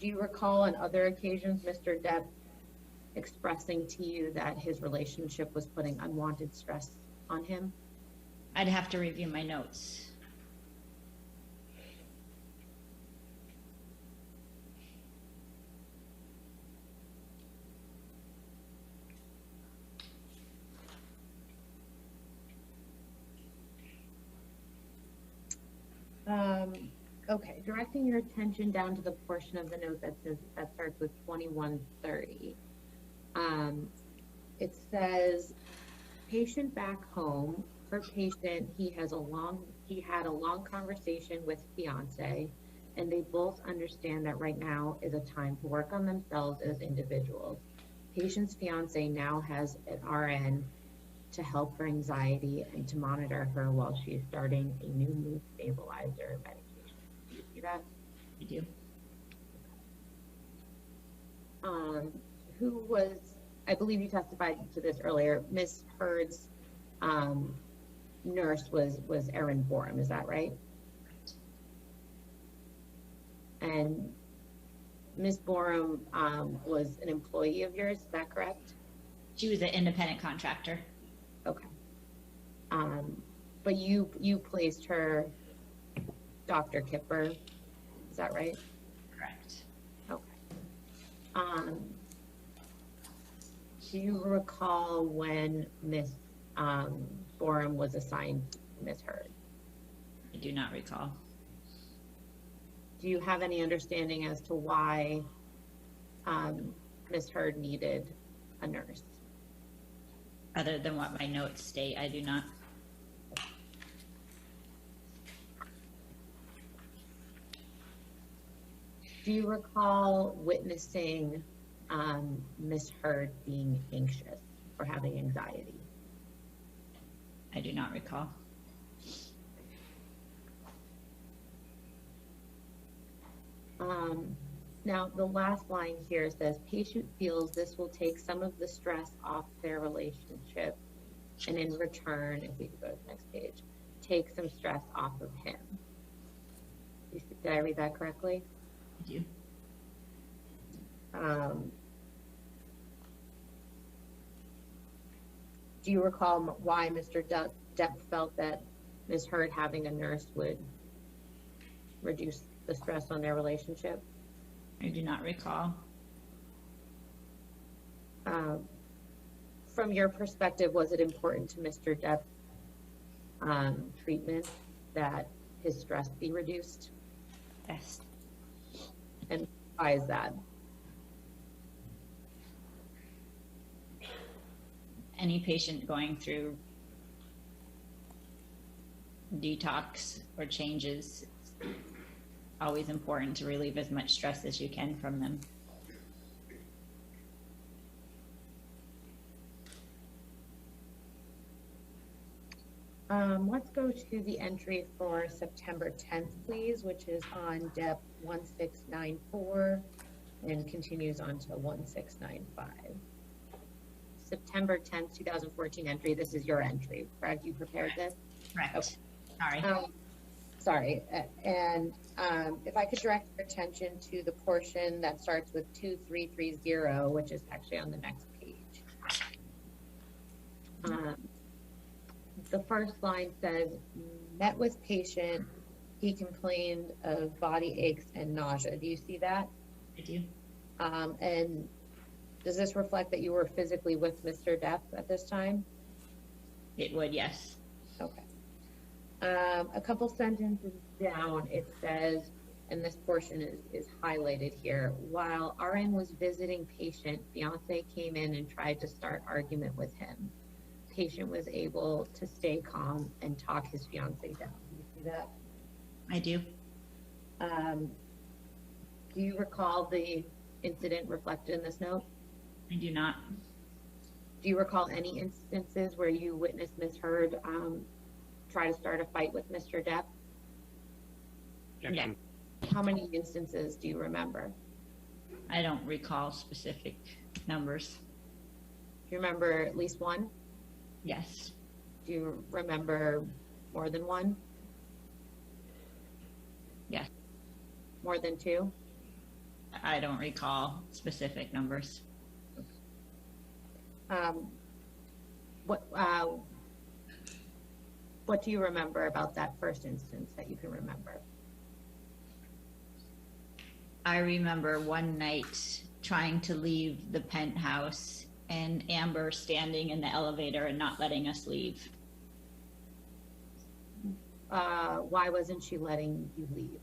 Do you recall on other occasions Mr. Depp expressing to you that his relationship was putting unwanted stress on him? I'd have to review my notes. Okay, directing your attention down to the portion of the note that says, that starts with 2130. It says, patient back home. For patient, he had a long conversation with fiance, and they both understand that right now is a time to work on themselves as individuals. Patient's fiance now has an RN to help her anxiety and to monitor her while she is starting a new mood stabilizer medication. Do you see that? I do. Who was, I believe you testified to this earlier, Miss Heard's nurse was Erin Borum, is that right? And Miss Borum was an employee of yours, is that correct? She was an independent contractor. Okay. But you placed her, Dr. Kipper, is that right? Correct. Okay. Do you recall when Miss Borum was assigned to Miss Heard? I do not recall. Do you have any understanding as to why Miss Heard needed a nurse? Other than what my notes state, I do not. Do you recall witnessing Miss Heard being anxious or having anxiety? I do not recall. Now, the last line here says, patient feels this will take some of the stress off their relationship, and in return, if we could go to the next page, take some stress off of him. Did I read that correctly? I do. Do you recall why Mr. Depp felt that Ms. Heard having a nurse would reduce the stress on their relationship? I do not recall. From your perspective, was it important to Mr. Depp's treatment that his stress be reduced? Yes. And why is that? Any patient going through detox or changes, it's always important to relieve as much stress as you can from them. Let's go to the entry for September 10th, please, which is on Depp 1694 and continues on to 1695. September 10th, 2014 entry. This is your entry, correct? You prepared this? Correct. Okay. Sorry. Sorry. And if I could direct your attention to the portion that starts with 2330, which is actually on the next page. The first line says, met with patient, he complained of body aches and nausea. Do you see that? I do. And does this reflect that you were physically with Mr. Depp at this time? It would, yes. Okay. A couple sentences down, it says, and this portion is highlighted here, while RN was visiting patient, fiance came in and tried to start argument with him. Patient was able to stay calm and talk his fiance down. Do you see that? I do. Do you recall the incident reflected in this note? I do not. Do you recall any instances where you witnessed Ms. Heard try to start a fight with Mr. Depp? Yeah. How many instances do you remember? I don't recall specific numbers. Do you remember at least one? Yes. Do you remember more than one? Yes. More than two? I don't recall specific numbers. What do you remember about that first instance that you can remember? I remember one night trying to leave the penthouse and Amber standing in the elevator and not letting us leave. Why wasn't she letting you leave?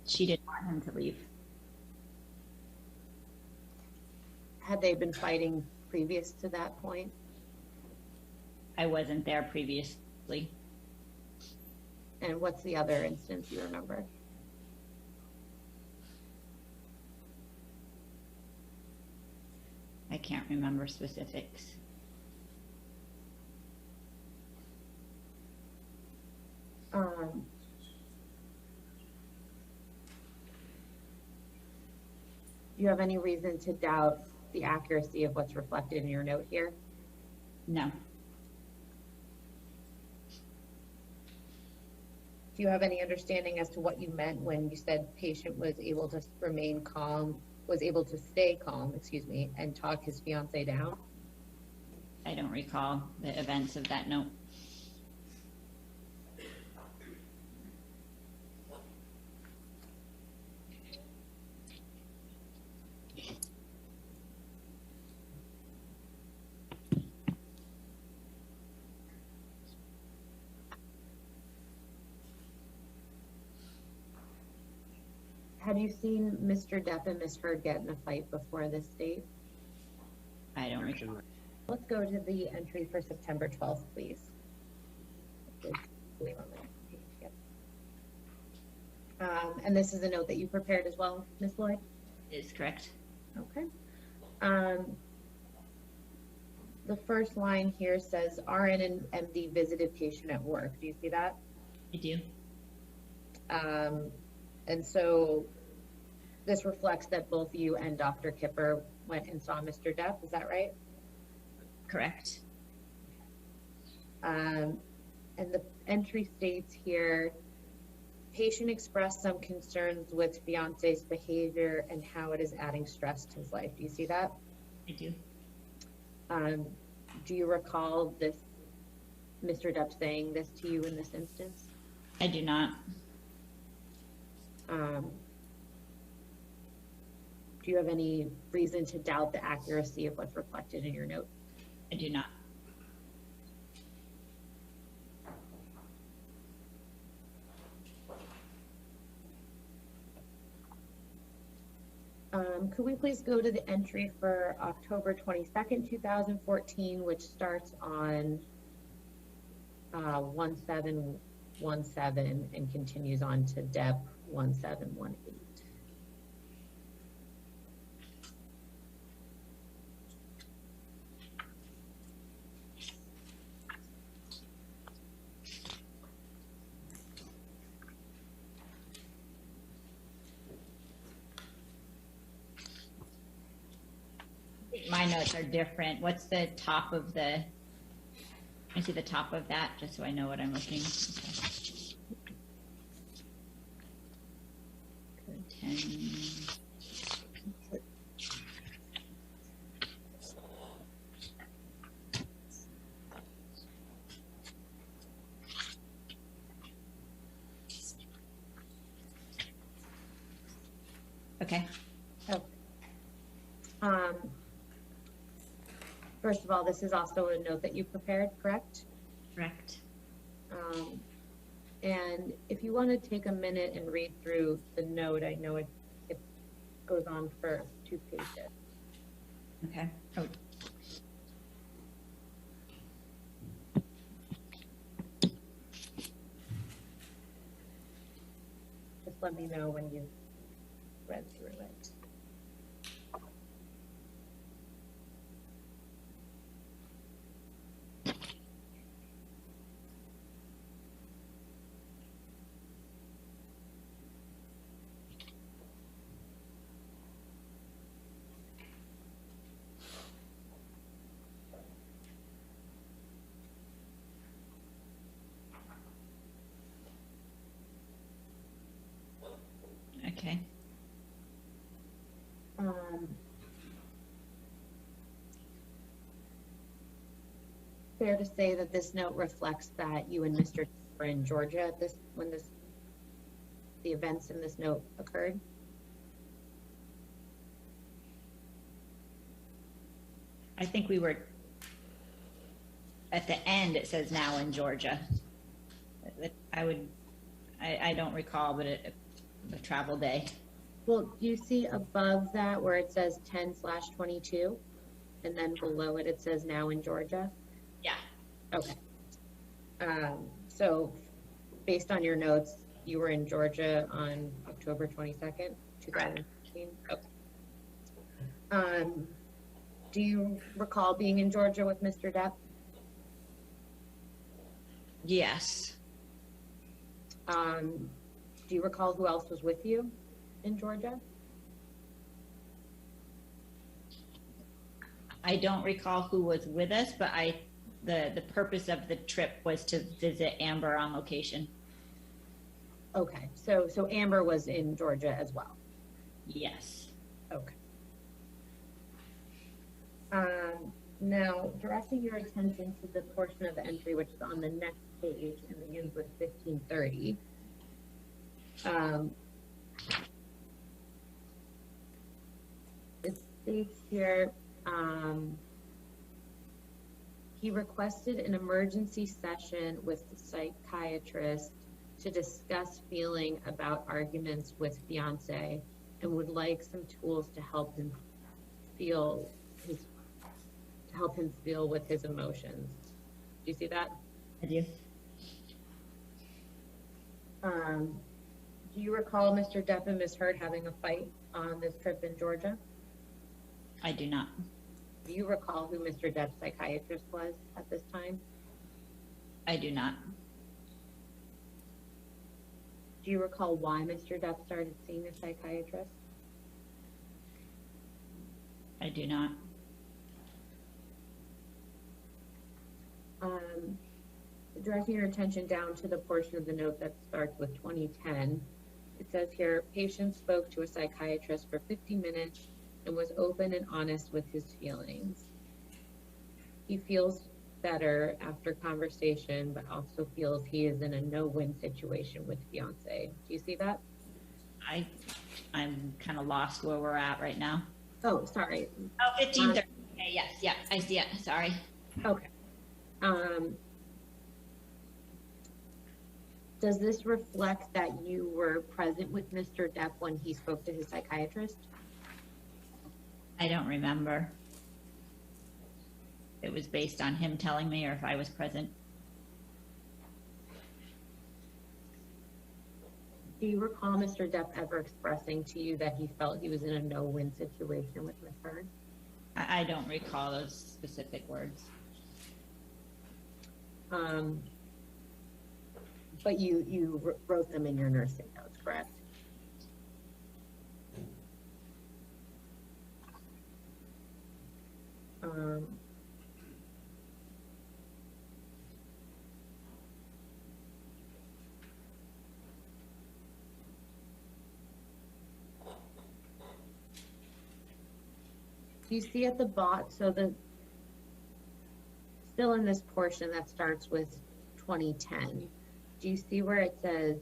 She didn't want him to leave. Had they been fighting previous to that point? I wasn't there previously. And what's the other instance you remember? I can't remember specifics. Do you have any reason to doubt the accuracy of what's reflected in your note here? No. Do you have any understanding as to what you meant when you said patient was able to remain calm, was able to stay calm, excuse me, and talk his fiance down? I don't recall the events of that note. Have you seen Mr. Depp and Ms. Heard get in a fight before this date? I don't recall. Let's go to the entry for September 12th, please. And this is a note that you prepared as well, Ms. Lloyd? Is correct. Okay. The first line here says RN and MD visited patient at work. Do you see that? I do. And so this reflects that both you and Dr. Kipper went and saw Mr. Depp. Is that right? Correct. And the entry states here, patient expressed some concerns with fiance's behavior and how it is adding stress to his life. Do you see that? I do. Do you recall this, Mr. Depp saying this to you in this instance? I do not. Do you have any reason to doubt the accuracy of what's reflected in your note? I do not. Could we please go to the entry for October 22nd, 2014, which starts on 1717 and continues on to Depp 1718. My notes are different. What's the top of the, I see the top of that just so I know what I'm looking. Okay. 10. Okay. Oh. First of all, this is also a note that you prepared, correct? Correct. And if you want to take a minute and read through the note, I know it goes on for 2 pages. Okay. Oh. Just let me know when you've read through it. Okay. Um, Fair to say that this note reflects that you and Mr. were in Georgia at this, when the events in this note occurred? I think we were, at the end, it says now in Georgia. I don't recall, but a travel day. Well, do you see above that where it says 10/22? And then below it, it says now in Georgia? Yeah. Okay. So based on your notes, you were in Georgia on October 22nd, 2015? Okay. Do you recall being in Georgia with Mr. Depp? Yes. Do you recall who else was with you in Georgia? I don't recall who was with us, but the purpose of the trip was to visit Amber on location. Okay, so Amber was in Georgia as well? Yes. Okay. Now, directing your attention to the portion of the entry which is on the next page and begins with 1530. It states here, he requested an emergency session with the psychiatrist to discuss feeling about arguments with fiance and would like some tools to help him feel with his emotions. Do you see that? I do. Do you recall Mr. Depp and Ms. Heard having a fight on this trip in Georgia? I do not. Do you recall who Mr. Depp's psychiatrist was at this time? I do not. Do you recall why Mr. Depp started seeing a psychiatrist? I do not. Directing your attention down to the portion of the note that starts with 2010, it says here, patient spoke to a psychiatrist for 50 minutes and was open and honest with his feelings. He feels better after conversation, but also feels he is in a no-win situation with fiance. Do you see that? I'm kind of lost where we're at right now. Oh, sorry. Oh, 1530. Okay, yes, yeah, I see it. Sorry. Okay. Does this reflect that you were present with Mr. Depp when he spoke to his psychiatrist? I don't remember. It was based on him telling me or if I was present. Do you recall Mr. Depp ever expressing to you that he felt he was in a no-win situation with Ms. Heard? I don't recall those specific words. But you wrote them in your nursing notes, correct? Do you see at the bottom, so still in this portion that starts with 2010, do you see where it says,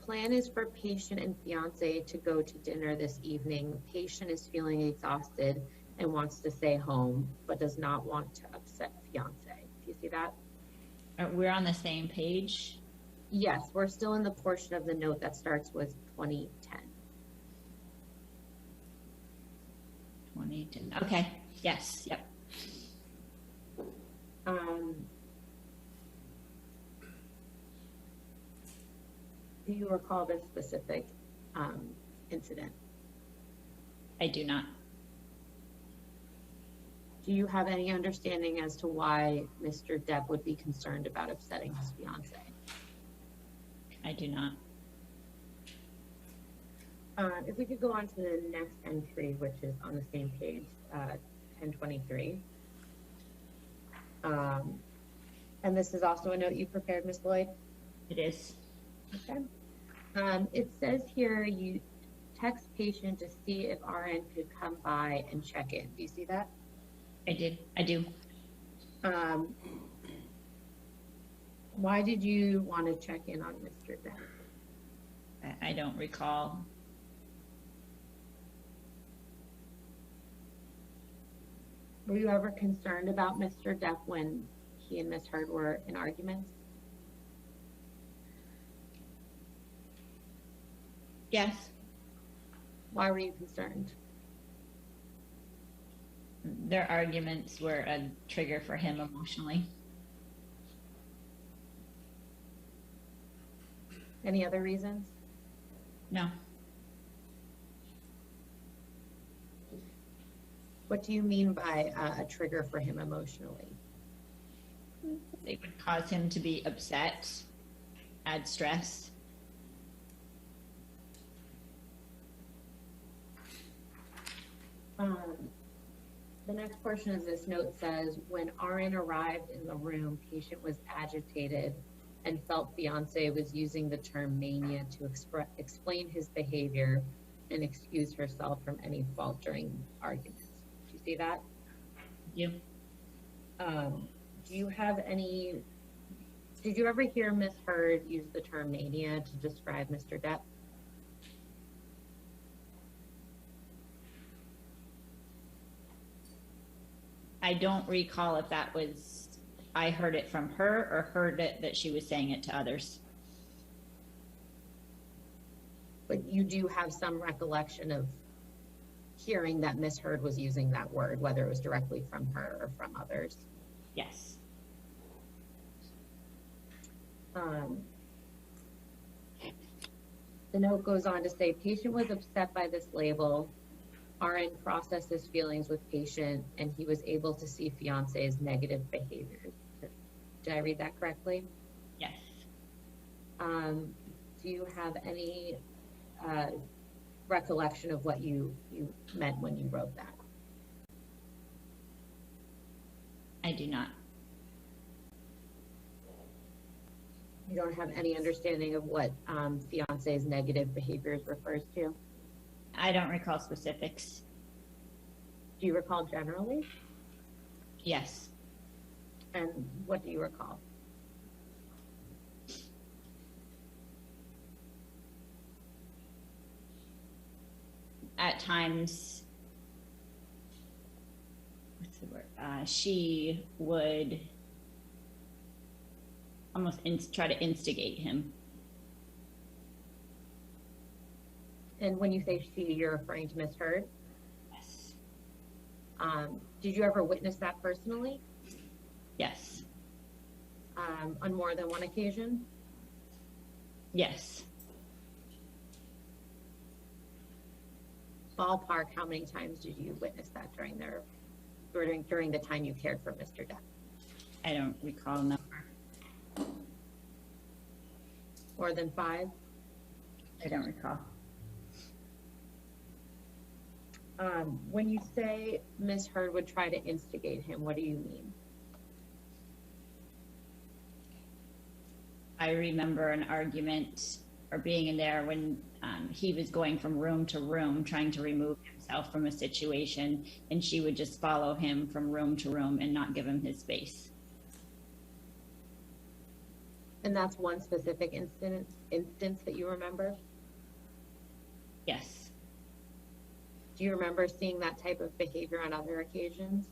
plan is for patient and fiance to go to dinner this evening. Patient is feeling exhausted and wants to stay home, but does not want to upset fiance. Do you see that? We're on the same page? Yes, we're still in the portion of the note that starts with 2010. 2010. Okay. Yes. Yep. Do you recall this specific incident? I do not. Do you have any understanding as to why Mr. Depp would be concerned about upsetting his fiance? I do not. If we could go on to the next entry, which is on the same page, 1023. And this is also a note you prepared, Ms. Lloyd? It is. Okay. It says here you text patient to see if RN could come by and check in. Do you see that? I do. Why did you want to check in on Mr. Depp? I don't recall. Were you ever concerned about Mr. Depp when he and Miss Heard were in arguments? Yes. Why were you concerned? Their arguments were a trigger for him emotionally. Any other reasons? No. What do you mean by a trigger for him emotionally? It would cause him to be upset, add stress. The next portion of this note says, when RN arrived in the room, patient was agitated and felt fiance was using the term mania to explain his behavior and excuse herself from any fault during arguments. Do you see that? Yeah. Do you have any, did you ever hear Miss Heard use the term mania to describe Mr. Depp? I don't recall if that was, I heard it from her or heard it that she was saying it to others. But you do have some recollection of hearing that Miss Heard was using that word, whether it was directly from her or from others. Yes. The note goes on to say, patient was upset by this label. RN processed his feelings with patient, and he was able to see fiance's negative behaviors. Did I read that correctly? Yes. Do you have any recollection of what you meant when you wrote that? I do not. You don't have any understanding of what fiance's negative behaviors refers to? I don't recall specifics. Do you recall generally? Yes. And what do you recall? At times, what's the word? She would almost try to instigate him. And when you say she, you're referring to Miss Heard? Yes. Did you ever witness that personally? Yes. On more than one occasion? Yes. Ballpark, how many times did you witness that during the time you cared for Mr. Depp? I don't recall a number. More than 5? I don't recall. When you say Miss Heard would try to instigate him, what do you mean? I remember an argument or being in there when he was going from room to room trying to remove himself from a situation, and she would just follow him from room to room and not give him his space. And that's one specific instance that you remember? Yes. Do you remember seeing that type of behavior on other occasions?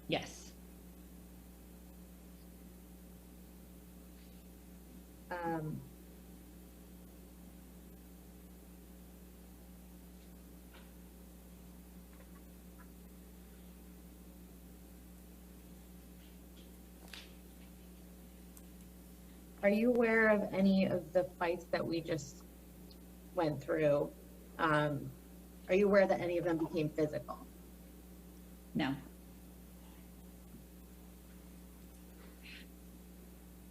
Yes. Are you aware of any of the fights that we just went through? Are you aware that any of them became physical? No,